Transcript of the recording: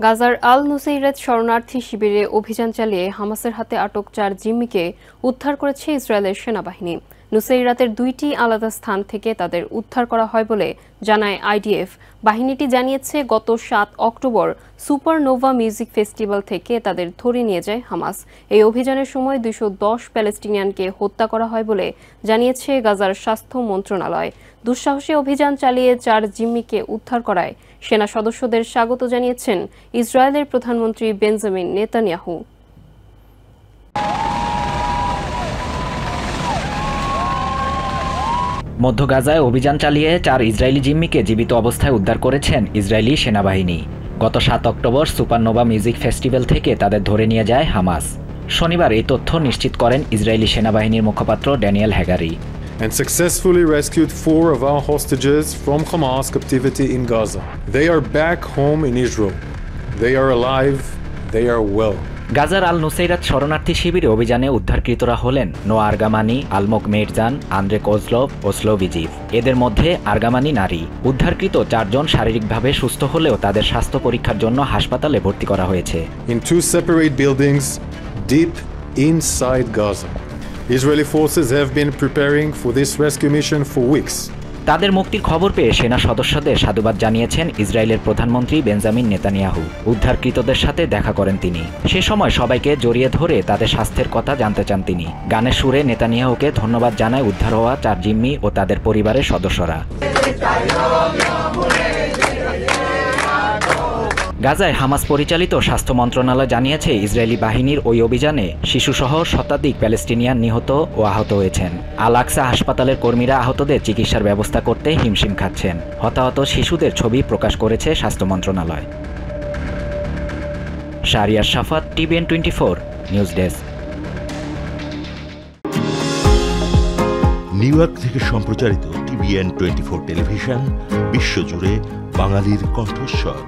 গাজার আল নুসেইরাত শরণার্থী শিবিরে অভিযান চালিয়ে হামাসের হাতে আটক 4 জিম্মিকে উদ্ধার করেছে ইসরায়েলের সেনাবাহিনী। নুসেইরাতের 2টি আলাদা স্থান থেকে তাদের উদ্ধার করা হয় বলে জানায় আইডিএফ। বাহিনীটি জানিয়েছে, গত 7 অক্টোবর সুপারনোভা মিউজিক ফেস্টিভ্যাল থেকে তাদের ধরে নিয়ে যায় হামাস। এই অভিযানের সময় 210 প্যালেস্টিনিয়ানকে হত্যা করা হয় বলে জানিয়েছে গাজার স্বাস্থ্য মন্ত্রণালয়। দুঃসাহসী অভিযান চালিয়ে 4 জিম্মিকে উদ্ধার করায় সেনা সদস্যদের স্বাগত জানিয়েছেন ইসরায়েলের প্রধানমন্ত্রী বেঞ্জামিন নেতানিয়াহু। মধ্য গাজায় অভিযান চালিয়ে 4 ইসরায়েলি জিম্মিকে জীবিত অবস্থায় উদ্ধার করেছেন ইসরায়েলি সেনাবাহিনী। গত 7 অক্টোবর সুপারনোভা মিউজিক ফেস্টিভ্যাল থেকে তাদের ধরে নিয়ে যায় হামাস। শনিবার এই তথ্য নিশ্চিত করেন ইসরায়েলি সেনাবাহিনীর মুখপাত্র Daniel Hagari. And successfully rescued 4 of our hostages from Hamas captivity in Gaza. They are back home in Israel. They are alive. They are well. গাজার আল নুসেইরাত শরণার্থী শিবিরে অভিযানে উদ্ধারকৃতরা হলেন নোয়া আরগামানি, আলমোক মেরজান, আন্দ্রে কোজলভ ও স্লোভিজিভ। এদের মধ্যে আরগামানি নারী। উদ্ধারকৃত 4 জন শারীরিকভাবে সুস্থ হলেও তাদের স্বাস্থ্য পরীক্ষার জন্য হাসপাতালে ভর্তি করা হয়েছে। In 2 separate buildings deep inside Gaza. Israeli forces have been preparing for this rescue mission for weeks. তাদের মুক্তির খবর পেয়ে সেনা সদস্যদের সাধুবাদ জানিয়েছেন ইসরায়েলের প্রধানমন্ত্রী বেঞ্জামিন নেতানিয়াহু। উদ্ধারকৃতদের সাথে দেখা করেন তিনি। সে সময় সবাইকে জড়িয়ে ধরে তাদের স্বাস্থ্যের কথা জানতে চান তিনি। গানের সুরে নেতানিয়াহুকে ধন্যবাদ জানায় উদ্ধার হওয়া 4 জিম্মি ও তাদের পরিবারের সদস্যরা। গাজায় হামাস পরিচালিত স্বাস্থ্য মন্ত্রণালয় জানিয়েছে, ইসরায়েলি বাহিনীর ওই অভিযানে শিশুসহ শতাধিক প্যালেস্টিনিয়ান নিহত ও আহত হয়েছেন। আল আকসা হাসপাতালের কর্মীরা আহতদের চিকিৎসার ব্যবস্থা করতে হিমশিম খাচ্ছেন। হতাহত শিশুদের ছবি প্রকাশ করেছে স্বাস্থ্য মন্ত্রণালয়। শাহরিয়ার শাফাত, TVN 24 news desk. New York থেকে সম্প্রচারিত TVN 24 টেলিভিশন বিশ্বজুড়ে বাঙালির কণ্ঠস্বর।